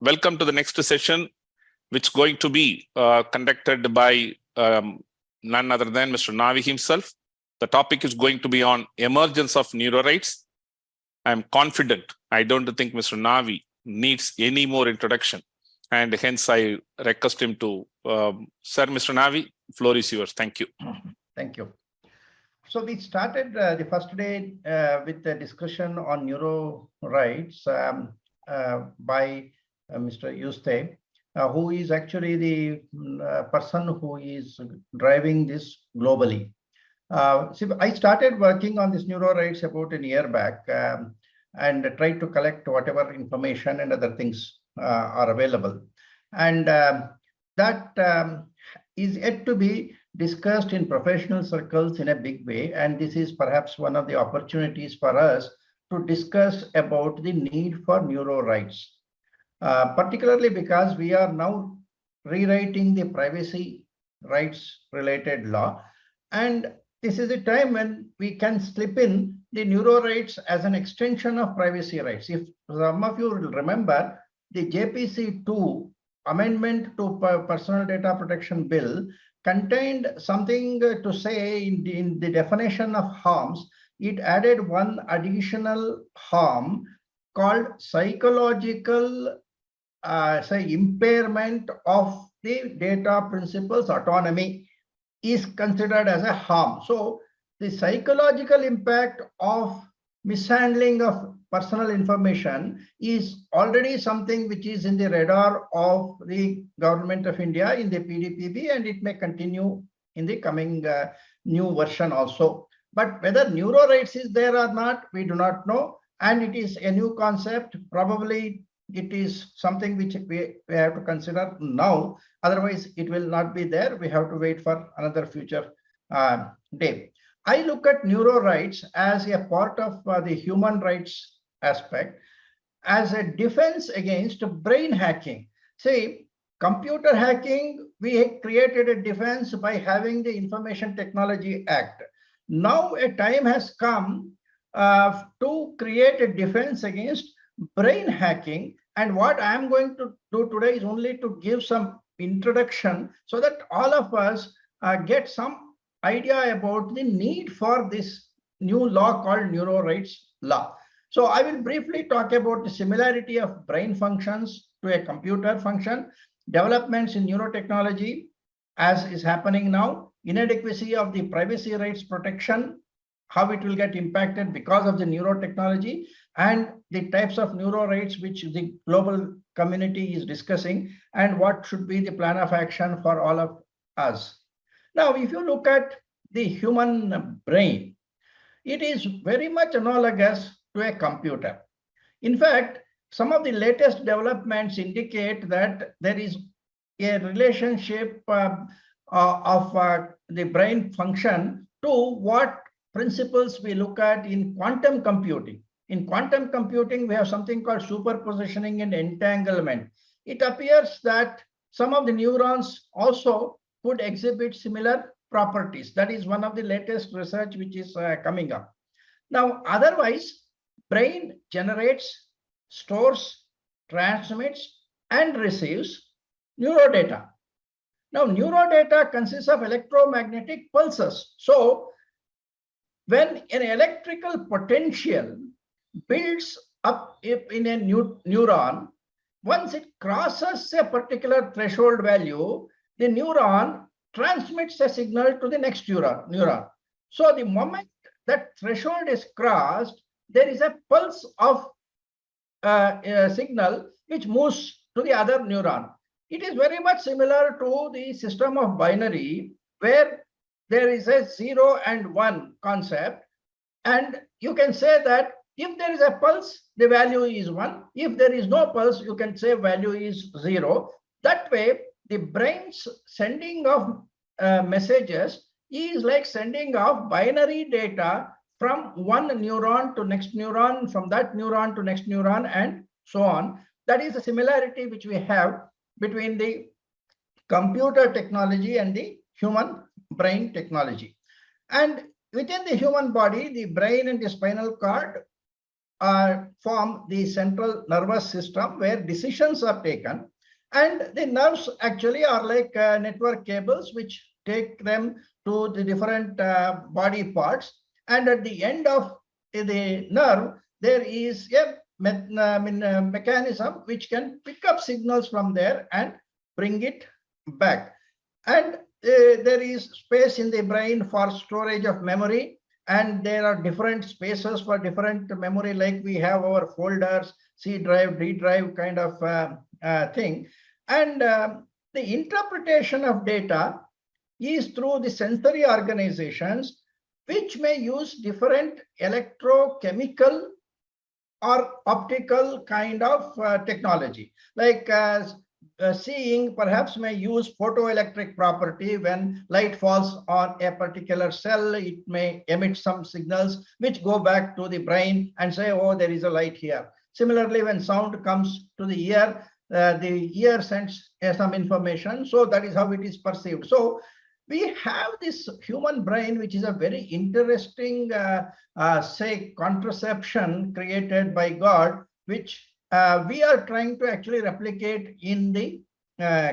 Welcome to the next session, which is going to be conducted by none other than Mr. Navi himself. The topic is going to be on emergence of neurorights. I'm confident. I don't think Mr. Navi needs any more introduction. And hence, I request him to, Sir, Mr. Navi, floor is yours. Thank you. Thank you. So we started the first day with the discussion on neuro rights by Mr. Yuste, who is actually the person who is driving this globally. So I started working on this neuro rights about a year back and tried to collect whatever information and other things are available. And that is yet to be discussed in professional circles in a big way. And this is perhaps one of the opportunities for us to discuss about the need for neuro rights, particularly because we are now rewriting the privacy rights related law. And this is a time when we can slip in the neuro rights as an extension of privacy rights. If some of you will remember, the JPC2 amendment to Personal Data Protection Bill contained something to say in the definition of harms. It added one additional harm called psychological impairment of the data principal's autonomy is considered as a harm. So the psychological impact of mishandling of personal information is already something which is in the radar of the government of India in the PDPB, and it may continue in the coming new version also. But whether neuro rights is there or not, we do not know. And it is a new concept. Probably it is something which we have to consider now. Otherwise, it will not be there. We have to wait for another future day. I look at neuro rights as a part of the human rights aspect, as a defense against brain hacking. See, computer hacking, we created a defense by having the Information Technology Act. Now a time has come to create a defense against brain hacking. And what I'm going to do today is only to give some introduction so that all of us get some idea about the need for this new law called neuro rights law. So I will briefly talk about the similarity of brain functions to a computer function, developments in neurotechnology as is happening now, inadequacy of the privacy rights protection, how it will get impacted because of the neurotechnology, and the types of neuro rights which the global community is discussing, and what should be the plan of action for all of us. Now, if you look at the human brain, it is very much analogous to a computer. In fact, some of the latest developments indicate that there is a relationship of the brain function to what principles we look at in quantum computing. In quantum computing, we have something called superpositioning and entanglement. It appears that some of the neurons also could exhibit similar properties. That is one of the latest research which is coming up. Now, otherwise, brain generates, stores, transmits, and receives neurodata. Now, neurodata consists of electromagnetic pulses. So, when an electrical potential builds up in a neuron, once it crosses a particular threshold value, the neuron transmits a signal to the next neuron. So the moment that threshold is crossed, there is a pulse of a signal which moves to the other neuron. It is very much similar to the system of binary, where there is a 0 and 1 concept. And you can say that if there is a pulse, the value is 1. If there is no pulse, you can say value is 0. That way, the brain's sending of messages is like sending off binary data from one neuron to next neuron, from that neuron to next neuron, and so on. That is a similarity which we have between the computer technology and the human brain technology. And within the human body, the brain and the spinal cord form the central nervous system where decisions are taken. And the nerves actually are like network cables which take them to the different body parts. And at the end of the nerve, there is a mechanism which can pick up signals from there and bring it back. And there is space in the brain for storage of memory. And there are different spaces for different memory, like we have our folders, C drive, D drive kind of thing. And the interpretation of data is through the sensory organizations, which may use different electrochemical or optical kind of technology. Like seeing perhaps may use photoelectric property. When light falls on a particular cell, it may emit some signals which go back to the brain and say, oh, there is a light here. Similarly, when sound comes to the ear sends some information. So that is how it is perceived. So we have this human brain, which is a very interesting, say, contraception created by God, which we are trying to actually replicate in the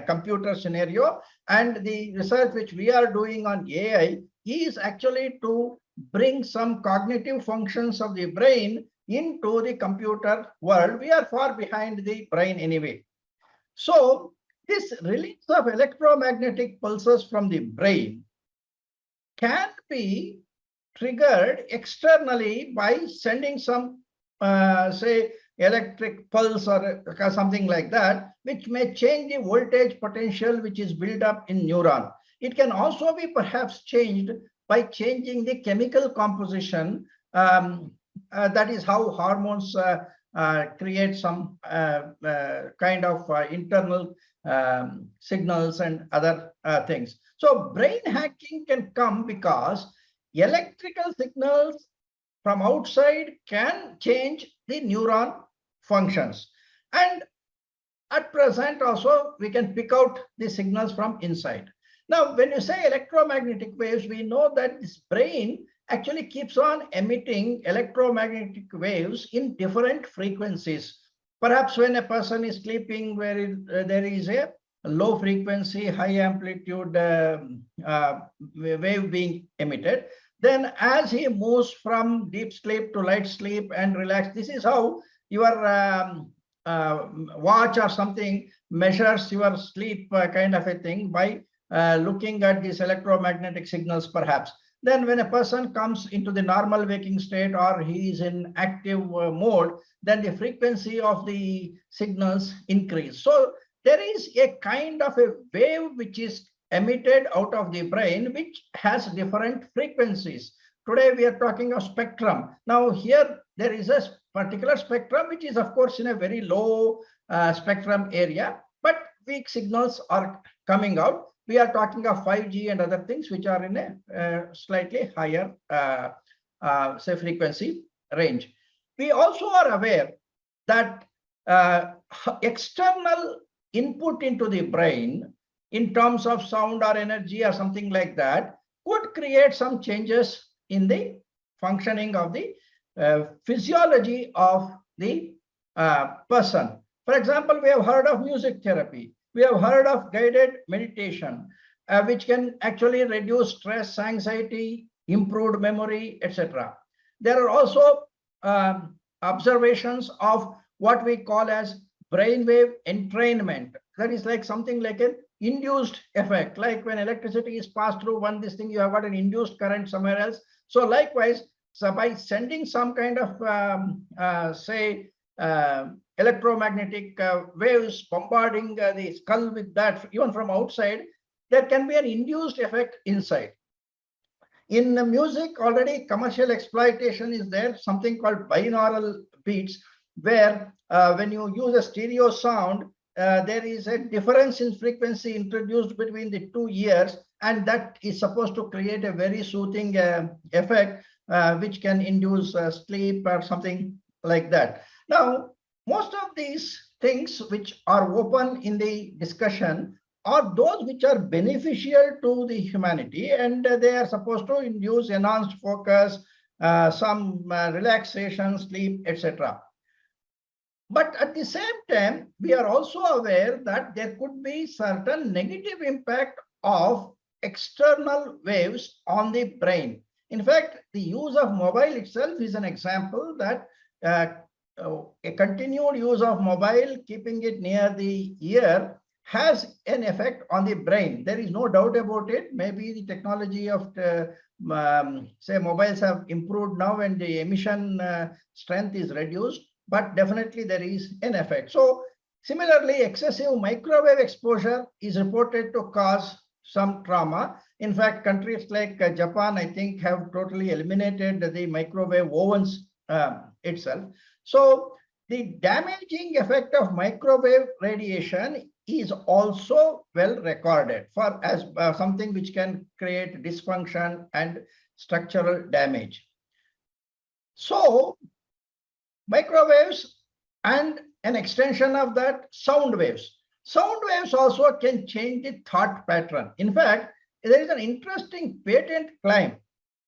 computer scenario. And the research which we are doing on AI is actually to bring some cognitive functions of the brain into the computer world. We are far behind the brain anyway. So this release of electromagnetic pulses from the brain can be triggered externally by sending some, say, electric pulse or something like that, which may change the voltage potential which is built up in neuron. It can also be perhaps changed by changing the chemical composition. That is how hormones create some kind of internal signals and other things. So brain hacking can come because electrical signals from outside can change the neuron functions. And at present also, we can pick out the signals from inside. Now, when you say electromagnetic waves, we know that this brain actually keeps on emitting electromagnetic waves in different frequencies. Perhaps when a person is sleeping, where there is a low frequency, high amplitude wave being emitted, then as he moves from deep sleep to light sleep and relax, this is how your watch or something measures your sleep kind of a thing by looking at these electromagnetic signals perhaps. Then when a person comes into the normal waking state or he is in active mode, then the frequency of the signals increase. So there is a kind of a wave which is emitted out of the brain, which has different frequencies. Today we are talking of spectrum. Now here there is a particular spectrum, which is of course in a very low spectrum area, but weak signals are coming out. We are talking of 5G and other things which are in a slightly higher, say, frequency range. We also are aware that external input into the brain in terms of sound or energy or something like that could create some changes in the functioning of the physiology of the person. For example, we have heard of music therapy. We have heard of guided meditation, which can actually reduce stress, anxiety, improved memory, etc. There are also observations of what we call as brainwave entrainment. That is like something like an induced effect, like when electricity is passed through one this thing, you have got an induced current somewhere else. So likewise, so by sending some kind of say electromagnetic waves bombarding the skull with that, even from outside, there can be an induced effect inside. In the music, already commercial exploitation is there, something called binaural beats, where when you use a stereo sound, there is a difference in frequency introduced between the two ears, and that is supposed to create a very soothing effect, which can induce sleep or something like that. Now, most of these things which are open in the discussion are those which are beneficial to the humanity, and they are supposed to induce enhanced focus, some relaxation, sleep, etc. But at the same time, we are also aware that there could be certain negative impact of external waves on the brain. In fact, the use of mobile itself is an example that a continued use of mobile, keeping it near the ear, has an effect on the brain. There is no doubt about it. Maybe the technology of say mobiles have improved now and the emission strength is reduced, but definitely there is an effect. So similarly, excessive microwave exposure is reported to cause some trauma. In fact, countries like Japan, I think, have totally eliminated the microwave ovens itself. So the damaging effect of microwave radiation is also well recorded for as something which can create dysfunction and structural damage. So microwaves and an extension of that, sound waves. Sound waves also can change the thought pattern. In fact, there is an interesting patent claim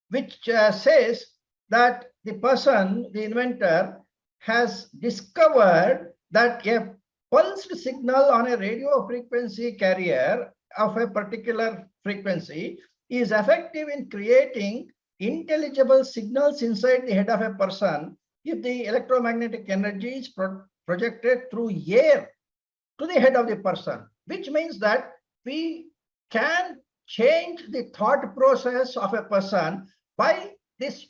which says that the person, the inventor, has discovered that a pulsed signal on a radio frequency carrier of a particular frequency is effective in creating intelligible signals inside the head of a person if the electromagnetic energy is projected through air to the head of the person, which means that we can change the thought process of a person by this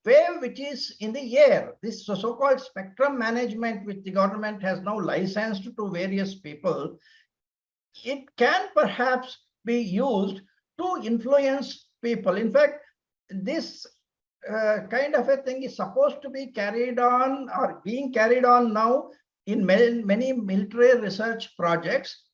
wave which is in the air. This so-called spectrum management, which the government has now licensed to various people, it can perhaps be used to influence people. In fact, this kind of a thing is supposed to be carried on or being carried on now in many military research projects,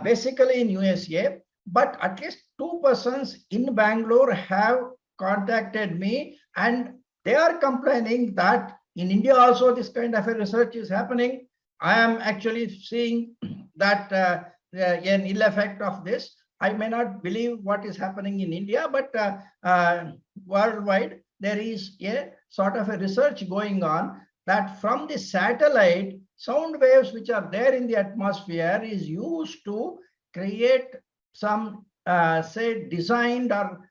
basically in USA. But at least 2 persons in Bangalore have contacted me, and they are complaining that in India also this kind of a research is happening. I am actually seeing that an ill effect of this. I may not believe what is happening in India, but worldwide there is a sort of a research going on that from the satellite, sound waves which are there in the atmosphere is used to create some say designed or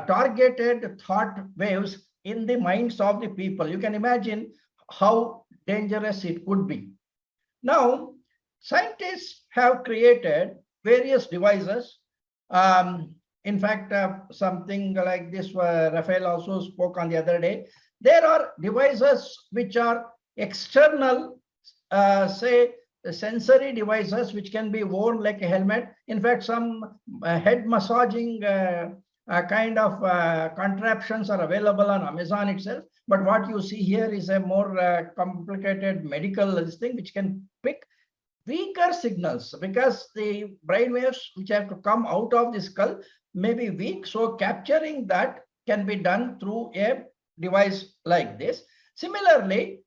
targeted thought waves in the minds of the people. You can imagine how dangerous it could be. Now, scientists have created various devices. In fact, something like this, Rafael also spoke on the other day. There are devices which are external, say, sensory devices which can be worn like a helmet. In fact, some head massaging kind of contraptions are available on Amazon itself. But what you see here is a more complicated medical thing which can pick weaker signals because the brain waves which have to come out of the skull may be weak. So capturing that can be done through a device like this. Similarly,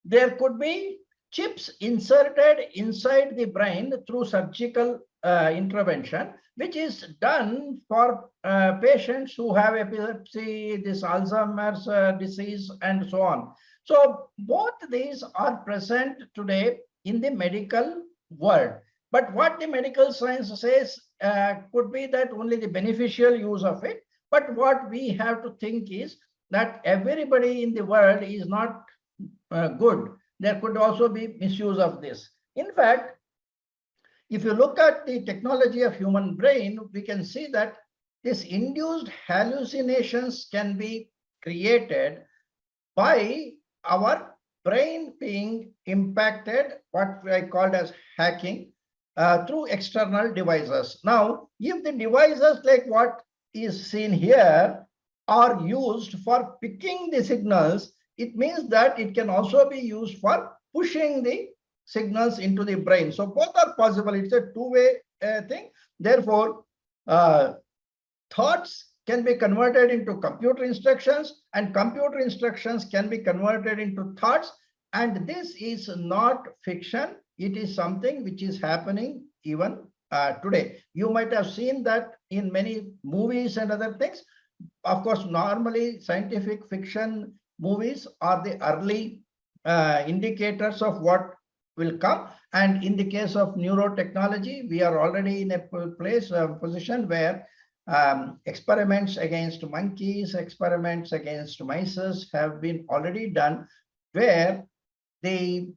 there could be chips inserted inside the brain through surgical intervention, which is done for patients who have epilepsy, this Alzheimer's disease, and so on. So both these are present today in the medical world. But what the medical science says could be that only the beneficial use of it. But what we have to think is that everybody in the world is not good. There could also be misuse of this. In fact, if you look at the technology of human brain, we can see that this induced hallucinations can be created by our brain being impacted, what I called as hacking, through external devices. Now, if the devices like what is seen here are used for picking the signals, it means that it can also be used for pushing the signals into the brain. So both are possible. It's a two-way thing. Therefore, thoughts can be converted into computer instructions, and computer instructions can be converted into thoughts. And this is not fiction. It is something which is happening even today. You might have seen that in many movies and other things. of course, normally scientific fiction movies are the early indicators of what will come. And in the case of neurotechnology, we are already in a position where experiments against monkeys, experiments against mice have been already done, where the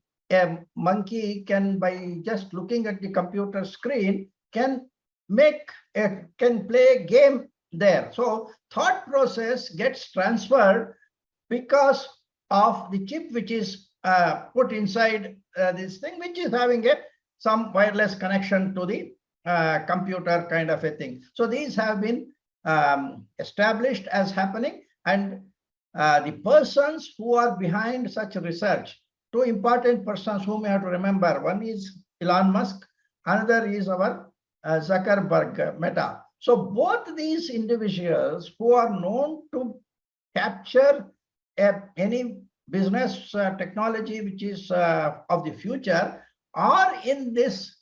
monkey can, by just looking at the computer screen, can play a game there. So thought process gets transferred because of the chip which is put inside this thing, which is having some wireless connection to the computer kind of a thing. So these have been established as happening, and the persons who are behind such research, two important persons whom you have to remember. One is Elon Musk, another is our Zuckerberg, Meta. So both these individuals who are known to capture any business technology which is of the future are in this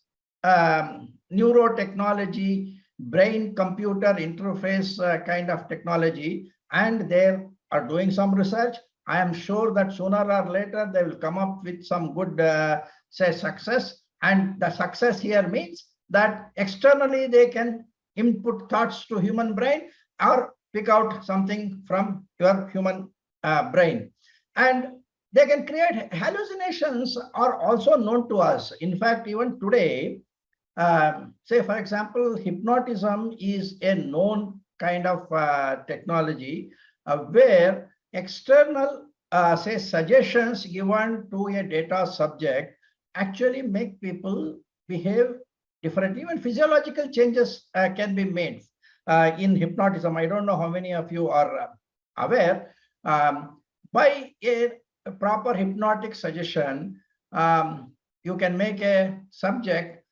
neurotechnology, brain computer interface kind of technology, and they are doing some research. I am sure that sooner or later they will come up with some good success. And the success here means that externally they can input thoughts to human brain or pick out something from your human brain. And they can create hallucinations are also known to us. In fact, even today, say, for example, hypnotism is a known kind of technology where external, say, suggestions given to a data subject actually make people behave differently. Even physiological changes can be made in hypnotism. I don't know how many of you are aware. By a proper hypnotic suggestion, you can make a subject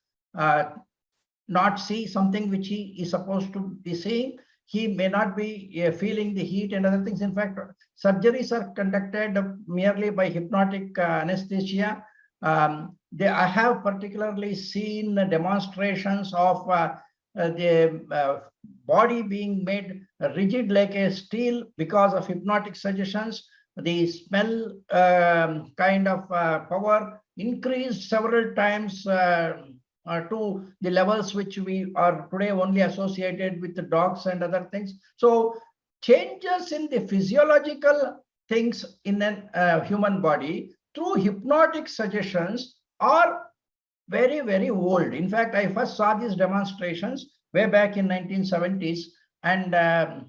not see something which he is supposed to be seeing. He may not be feeling the heat and other things. In fact, surgeries are conducted merely by hypnotic anesthesia. I have particularly seen demonstrations of the body being made rigid like a steel because of hypnotic suggestions. The smell kind of power increased several times to the levels which we are today only associated with the dogs and other things. So changes in the physiological things in a human body through hypnotic suggestions are very, very old. In fact, I first saw these demonstrations way back in 1970s. And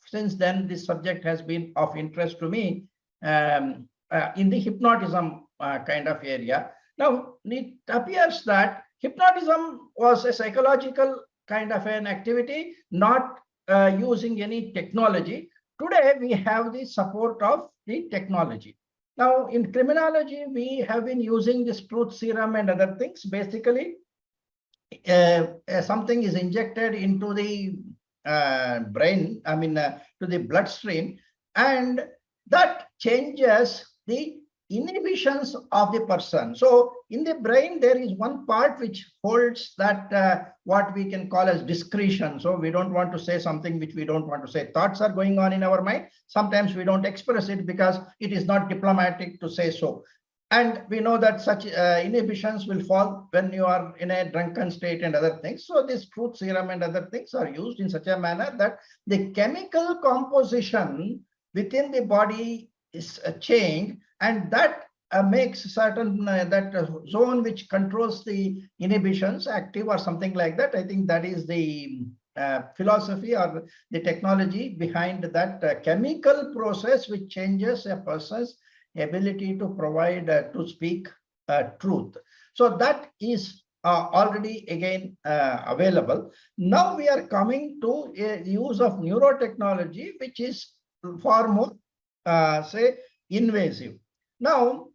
since then, this subject has been of interest to me in the hypnotism kind of area. Now, it appears that hypnotism was a psychological kind of an activity, not using any technology. Today, we have the support of the technology. Now, in criminology, we have been using this truth serum and other things. Basically, something is injected into the brain, to the bloodstream, and that changes the inhibitions of the person. So in the brain, there is one part which holds that what we can call as discretion. So we don't want to say something which we don't want to say. Thoughts are going on in our mind. Sometimes we don't express it because it is not diplomatic to say so. And we know that such inhibitions will fall when you are in a drunken state and other things. So this truth serum and other things are used in such a manner that the chemical composition within the body is changed, and that makes certain that zone which controls the inhibitions active or something like that. I think that is the philosophy or the technology behind that chemical process which changes a person's ability to provide to speak truth. So that is already again available. Now we are coming to a use of neurotechnology, which is far more say invasive. Now,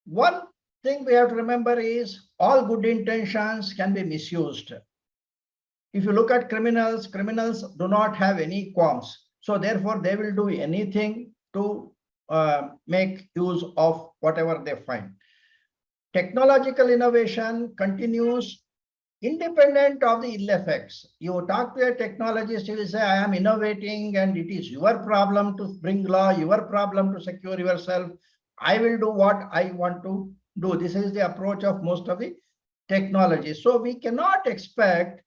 one thing we have to remember is all good intentions can be misused. If you look at criminals, criminals do not have any qualms. So therefore, they will do anything to make use of whatever they find. Technological innovation continues independent of the ill effects. You talk to a technologist, he will say, I am innovating and it is your problem to bring law, your problem to secure yourself. I will do what I want to do. This is the approach of most of the technology. So we cannot expect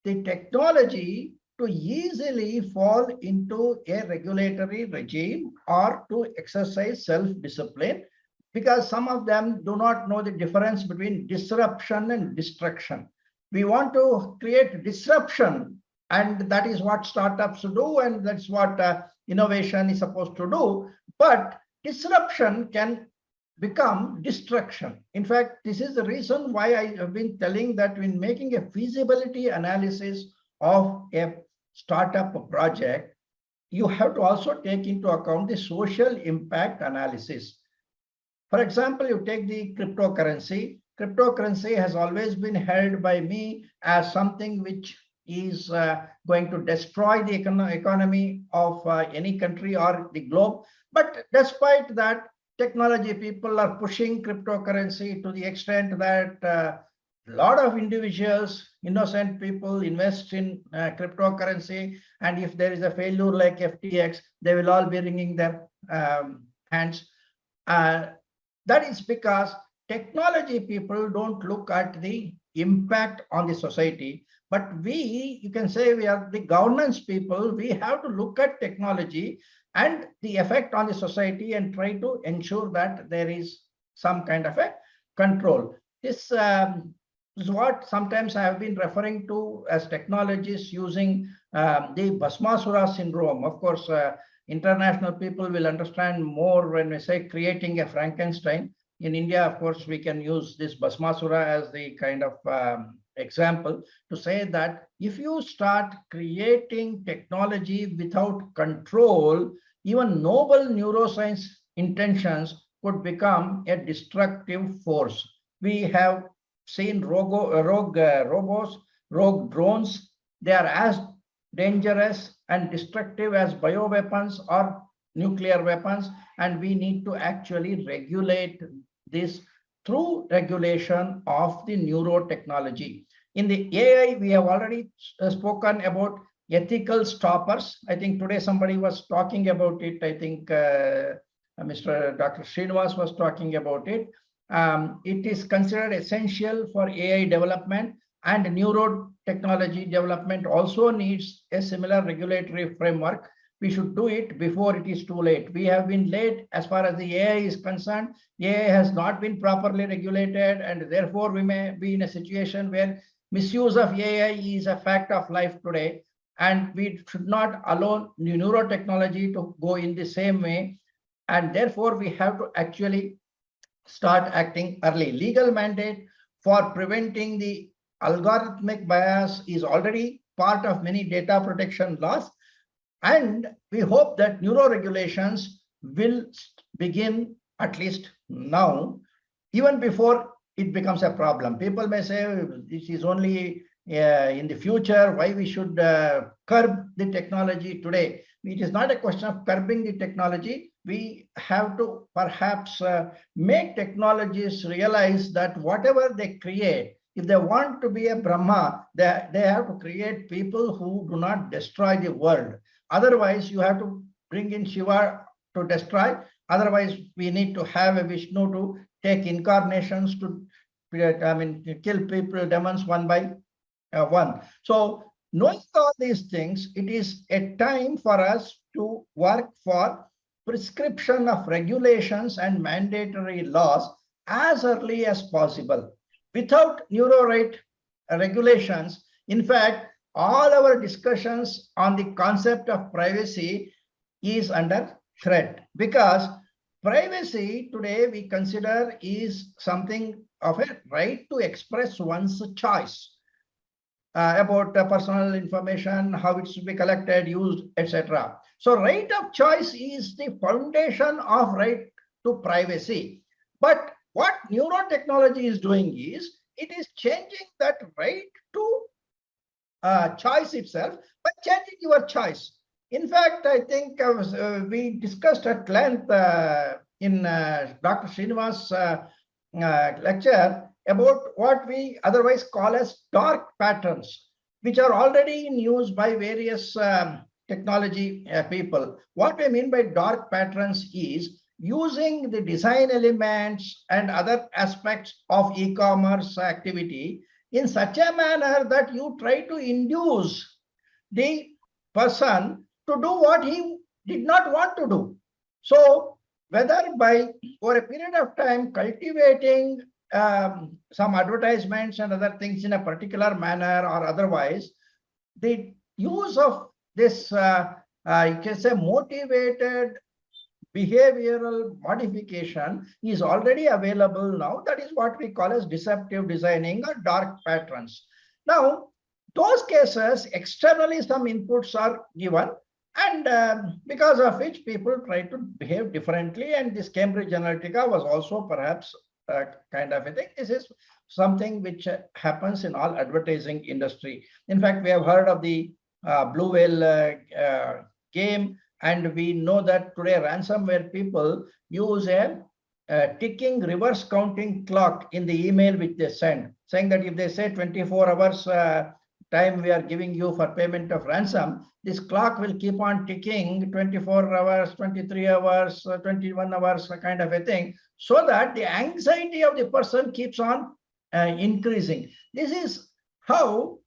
the technology to easily fall into a regulatory regime or to exercise self-discipline, because some of them do not know the difference between disruption and destruction. We want to create disruption, and that is what startups do, and that's what innovation is supposed to do. But disruption can become destruction. In fact, this is the reason why I have been telling that when making a feasibility analysis of a startup project, you have to also take into account the social impact analysis. For example, you take the cryptocurrency. Cryptocurrency has always been held by me as something which is going to destroy the economy of any country or the globe. But despite that, technology people are pushing cryptocurrency to the extent that a lot of individuals, innocent people, invest in cryptocurrency. And if there is a failure like FTX, they will all be wringing their hands. That is because technology people don't look at the impact on the society. But we, you can say we are the governance people, we have to look at technology and the effect on the society and try to ensure that there is some kind of a control. This is what sometimes I have been referring to as technologies using the Bhasmasura syndrome. Of course, international people will understand more when we say creating a Frankenstein. In India, of course, we can use this Bhasmasura as the kind of example to say that if you start creating technology without control, even noble neuroscience intentions could become a destructive force. We have seen rogue robots, rogue drones. They are as dangerous and destructive as bioweapons or nuclear weapons, and we need to actually regulate this through regulation of the neurotechnology. In the AI, we have already spoken about ethical stoppers. I think today somebody was talking about it. I think Dr. Srinivas was talking about it. It is considered essential for AI development, and neurotechnology development also needs a similar regulatory framework. We should do it before it is too late. We have been late as far as the AI is concerned. AI has not been properly regulated, and therefore we may be in a situation where misuse of AI is a fact of life today. And we should not allow neurotechnology to go in the same way. And therefore, we have to actually start acting early. Legal mandate for preventing the algorithmic bias is already part of many data protection laws. And we hope that neuro regulations will begin at least now, even before it becomes a problem. People may say this is only in the future, why we should curb the technology today. It is not a question of curbing the technology. We have to perhaps make technologists realize that whatever they create, if they want to be a Brahma, they have to create people who do not destroy the world. Otherwise, you have to bring in Shiva to destroy. Otherwise, we need to have a Vishnu to take incarnations to kill people, demons one by one. So knowing all these things, it is a time for us to work for prescription of regulations and mandatory laws as early as possible. Without neuro right regulations, in fact, all our discussions on the concept of privacy is under threat, because privacy today we consider is something of a right to express one's choice about personal information, how it should be collected, used, etc. So right of choice is the foundation of right to privacy. But what neurotechnology is doing is, it is changing that right to choice itself by changing your choice. In fact, I think we discussed at length in Dr. Srinivas' lecture about what we otherwise call as dark patterns, which are already in use by various technology people. What we mean by dark patterns is using the design elements and other aspects of e-commerce activity in such a manner that you try to induce the person to do what he did not want to do. So whether by over a period of time cultivating some advertisements and other things in a particular manner or otherwise, the use of this you can say motivated behavioral modification is already available now. That is what we call as deceptive designing or dark patterns. Now, those cases, externally some inputs are given, and because of which people try to behave differently. And this Cambridge Analytica was also perhaps kind of a thing. This is something which happens in all advertising industry. In fact, we have heard of the Blue Whale game, and we know that today ransomware people use a ticking reverse counting clock in the email which they send, saying that if they say 24 hours time we are giving you for payment of ransom, this clock will keep on ticking 24 hours, 23 hours, 21 hours, kind of a thing, so that the anxiety of the person keeps on increasing. This is how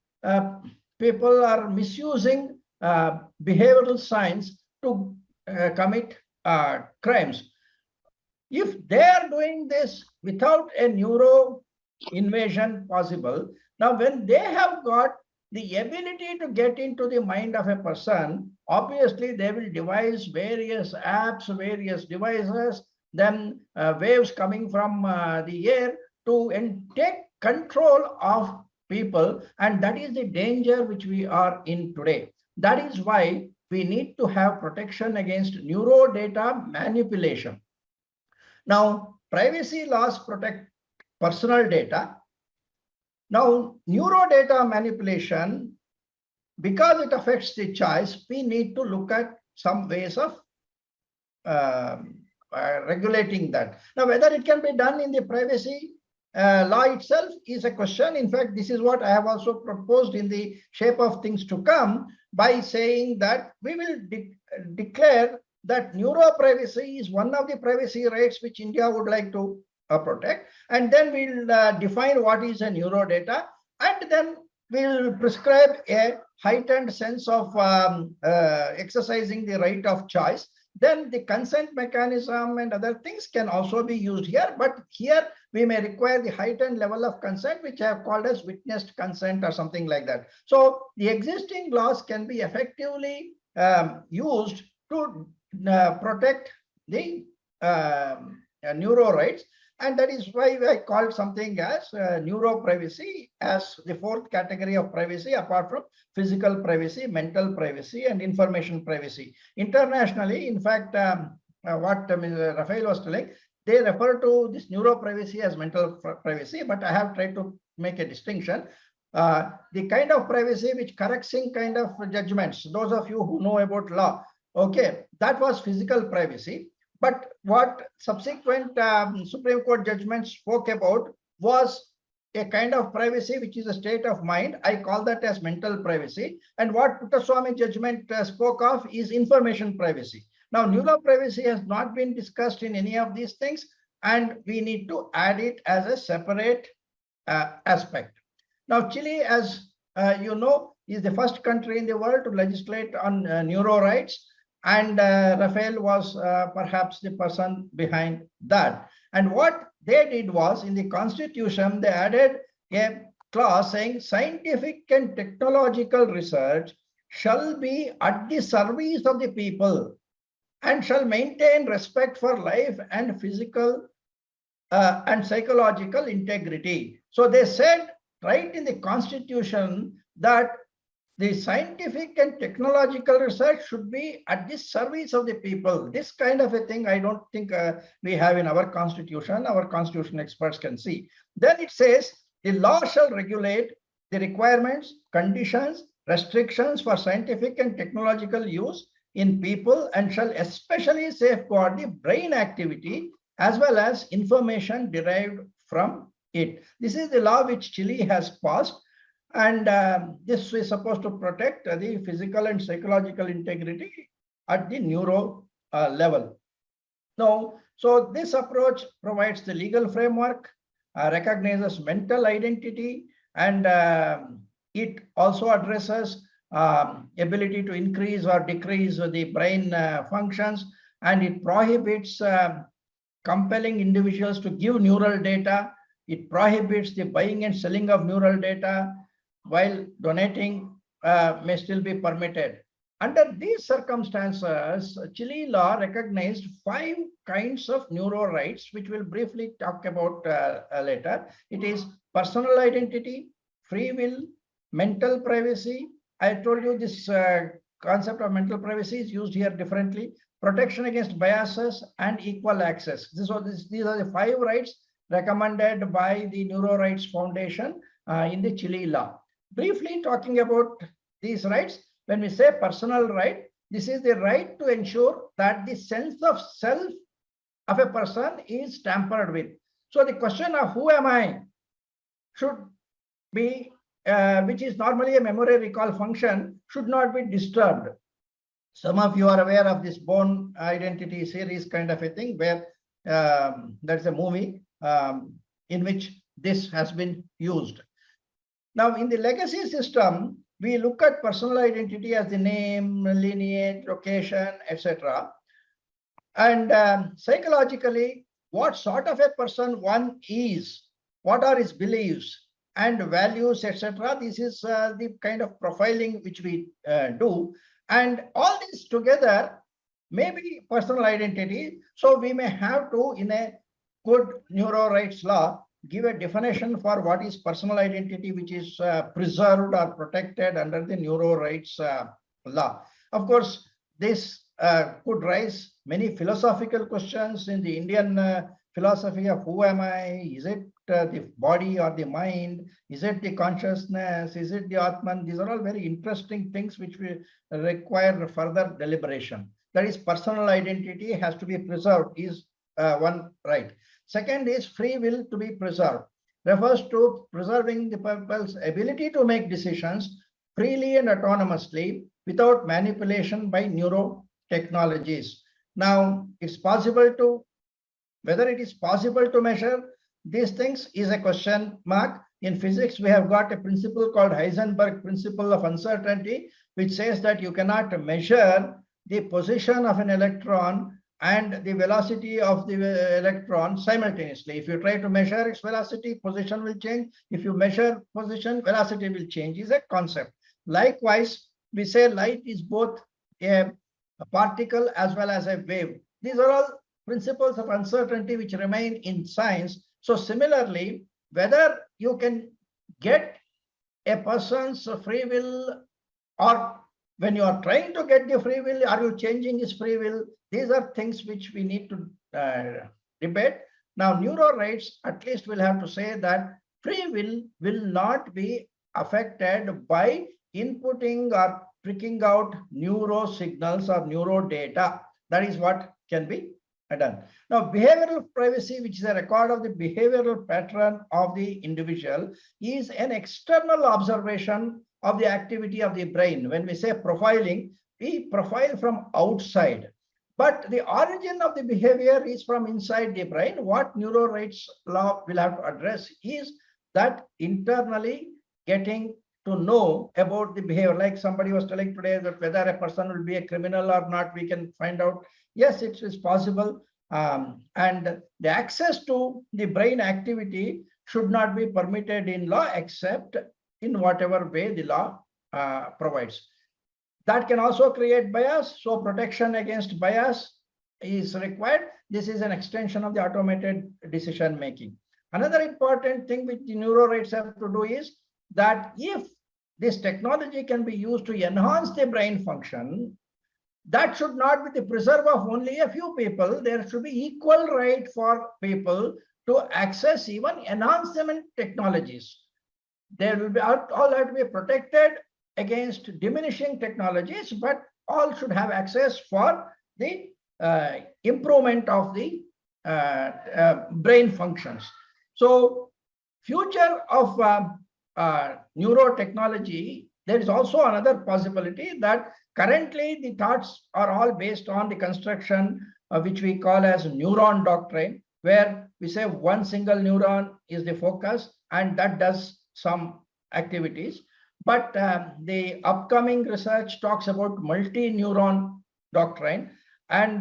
people are misusing behavioral science to commit crimes. If they are doing this without a neuro invasion possible, now when they have got the ability to get into the mind of a person, obviously they will devise various apps, various devices, then waves coming from the air to take control of people. And that is the danger which we are in today. That is why we need to have protection against neuro data manipulation. Now, privacy laws protect personal data. Now, neuro data manipulation, because it affects the choice, we need to look at some ways of regulating that. Now, whether it can be done in the privacy law itself is a question. In fact, this is what I have also proposed in the shape of things to come, by saying that we will declare that neuro privacy is one of the privacy rights which India would like to protect, and then we'll define what is a neuro data, and then we'll prescribe a heightened sense of exercising the right of choice. Then the consent mechanism and other things can also be used here, but here we may require the heightened level of consent, which I have called as witnessed consent or something like that. So the existing laws can be effectively used to protect the neuro rights. And that is why I called something as neuro privacy as the fourth category of privacy, apart from physical privacy, mental privacy, and information privacy. Internationally, in fact, what Mr. Rafael was telling, they refer to this neuro privacy as mental privacy, but I have tried to make a distinction. The kind of privacy which correcting kind of judgments, those of you who know about law, okay, that was physical privacy. But what subsequent Supreme Court judgments spoke about was a kind of privacy which is a state of mind. I call that as mental privacy. And what Puttaswamy judgment spoke of is information privacy. Now, neuro privacy has not been discussed in any of these things, and we need to add it as a separate aspect. Now, Chile, as you know, is the first country in the world to legislate on neuro rights. And Rafael was perhaps the person behind that. And what they did was, in the constitution, they added a clause saying scientific and technological research shall be at the service of the people and shall maintain respect for life and physical and psychological integrity. So they said right in the constitution that the scientific and technological research should be at the service of the people. This kind of a thing I don't think we have in our constitution. Our constitution experts can see. Then it says the law shall regulate the requirements, conditions, restrictions for scientific and technological use in people, and shall especially safeguard the brain activity as well as information derived from it. This is the law which Chile has passed, and this is supposed to protect the physical and psychological integrity at the neuro level. Now, so this approach provides the legal framework, recognizes mental identity, and it also addresses ability to increase or decrease the brain functions, and it prohibits compelling individuals to give neural data. It prohibits the buying and selling of neural data, while donating may still be permitted. Under these circumstances, Chile law recognized 5 kinds of neuro rights, which we'll briefly talk about later. It is personal identity, free will, mental privacy. I told you this concept of mental privacy is used here differently. Protection against biases and equal access. These are the 5 rights recommended by the Neuro Rights Foundation in the Chile law. Briefly talking about these rights, when we say personal right, this is the right to ensure that the sense of self of a person is tampered with. So the question of who am I should be, which is normally a memory recall function, should not be disturbed. Some of you are aware of this Born Identity series kind of a thing, where there's a movie in which this has been used. Now, in the legacy system, we look at personal identity as the name, lineage, location, etc. And psychologically, what sort of a person one is, what are his beliefs and values, etc. This is the kind of profiling which we do. And all this together may be personal identity. So we may have to, in a good neuro rights law, give a definition for what is personal identity, which is preserved or protected under the neuro rights law. Of course, this could raise many philosophical questions in the Indian philosophy of who am I? Is it the body or the mind? Is it the consciousness? Is it the Atman? These are all very interesting things which will require further deliberation. That is, personal identity has to be preserved is one right. Second is free will to be preserved. Refers to preserving the people's ability to make decisions freely and autonomously without manipulation by neurotechnologies. Now, it's possible to, whether it is possible to measure these things is a question mark. In physics, we have got a principle called Heisenberg principle of uncertainty, which says that you cannot measure the position of an electron and the velocity of the electron simultaneously. If you try to measure its velocity, position will change. If you measure position, velocity will change, is a concept. Likewise, we say light is both a particle as well as a wave. These are all principles of uncertainty which remain in science. So similarly, whether you can get a person's free will, or when you are trying to get the free will, are you changing his free will? These are things which we need to debate. Now, neuro rights at least will have to say that free will not be affected by inputting or pricking out neuro signals or neuro data. That is what can be done. Now, behavioral privacy, which is a record of the behavioral pattern of the individual, is an external observation of the activity of the brain. When we say profiling, we profile from outside, but the origin of the behavior is from inside the brain. What neuro rights law will have to address is that internally getting to know about the behavior. Like somebody was telling today that whether a person will be a criminal or not, we can find out. Yes, it is possible. And the access to the brain activity should not be permitted in law except in whatever way the law provides. That can also create bias. So protection against bias is required. This is an extension of the automated decision making. Another important thing which the neuro rights have to do is that if this technology can be used to enhance the brain function, that should not be the preserve of only a few people. There should be equal right for people to access even enhancement technologies. There will be all have to be protected against diminishing technologies, but all should have access for the improvement of the brain functions. So future of neurotechnology, there is also another possibility that currently the thoughts are all based on the construction which we call as neuron doctrine, where we say one single neuron is the focus and that does some activities. But the upcoming research talks about multi-neuron doctrine, and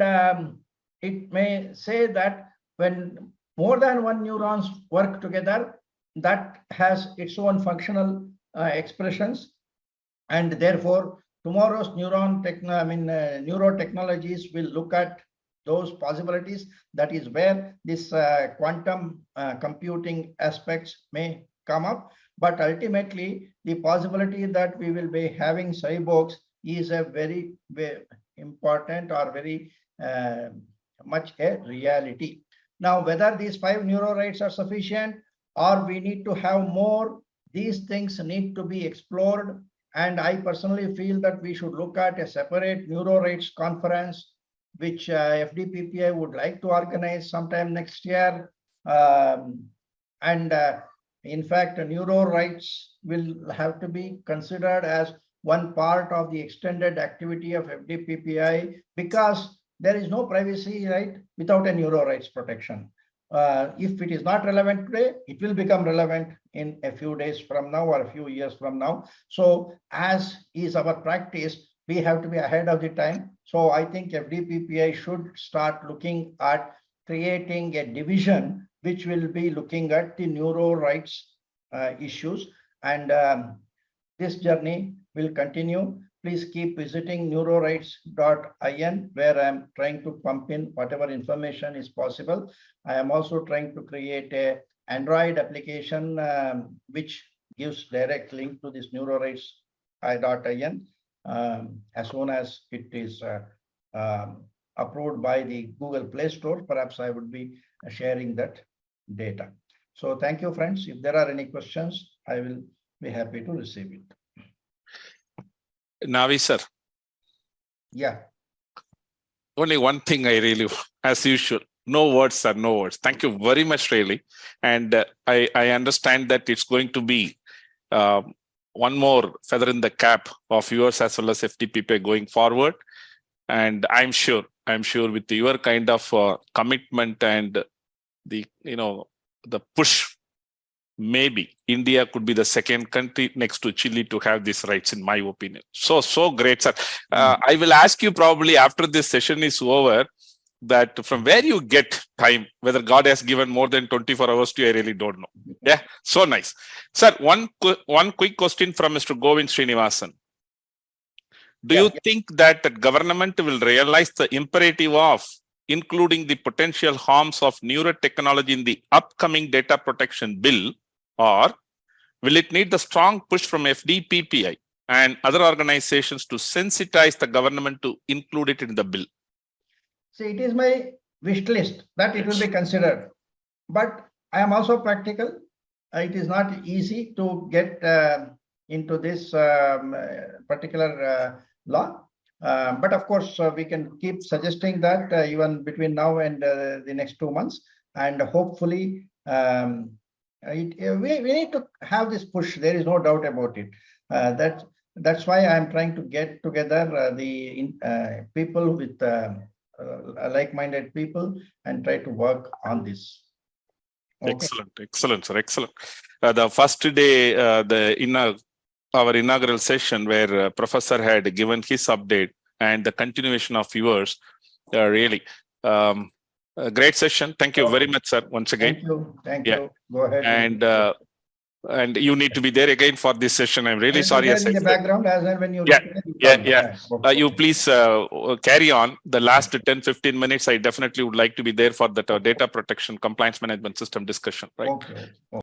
it may say that when more than one neurons work together, that has its own functional expressions, and therefore tomorrow's neurotechnologies will look at those possibilities. That is where this quantum computing aspects may come up. But ultimately, the possibility that we will be having cyborgs is a very, very important or very much a reality. Now, whether these 5 neurorights are sufficient or we need to have more, these things need to be explored. And I personally feel that we should look at a separate neurorights conference, which FDPPI would like to organize sometime next year. In fact, neuro rights will have to be considered as one part of the extended activity of FDPPI, because there is no privacy right without a neuro rights protection. If it is not relevant today, it will become relevant in a few days from now or a few years from now. So as is our practice, we have to be ahead of the time. So I think FDPPI should start looking at creating a division which will be looking at the neuro rights issues. And this journey will continue. Please keep visiting neurorights.in, where I'm trying to pump in whatever information is possible. I am also trying to create a Android application which gives direct link to this neurorights.in. As soon as it is approved by the Google Play Store, perhaps I would be sharing that data. So thank you, friends. If there are any questions, I will be happy to receive it. Navi sir, Yeah. only one thing I really, as usual, no words sir, no words. Thank you very much, really. And I understand that it's going to be one more feather in the cap of yours as well as FDPPI going forward. And I'm sure with your kind of commitment and the push, maybe India could be the second country next to Chile to have these rights, in my opinion. So great, sir. I will ask you probably after this session is over, that from where you get time, whether God has given more than 24 hours to you, I really don't know. Yeah, so nice. Sir, one quick question from Mr. Govind Srinivasan. Do you think that the government will realize the imperative of including the potential harms of neurotechnology in the upcoming data protection bill, or will it need the strong push from FDPPI and other organizations to sensitize the government to include it in the bill? See, it is my wish list that it will be considered, but I am also practical. It is not easy to get into this particular law. But of course, we can keep suggesting that even between now and the next 2 months, and hopefully we need to have this push. There is no doubt about it. That's why I'm trying to get together the people with like-minded people and try to work on this. Okay. Excellent, sir. Excellent. The first day, our inaugural session where Professor had given his update and the continuation of yours, really a great session. Thank you very much, sir, once again. Thank you. Go ahead. And you need to be there again for this session. I'm really sorry. In the background, as and when you you please carry on the last 10-15 minutes. I definitely would like to be there for the data protection compliance management system discussion, right? Okay.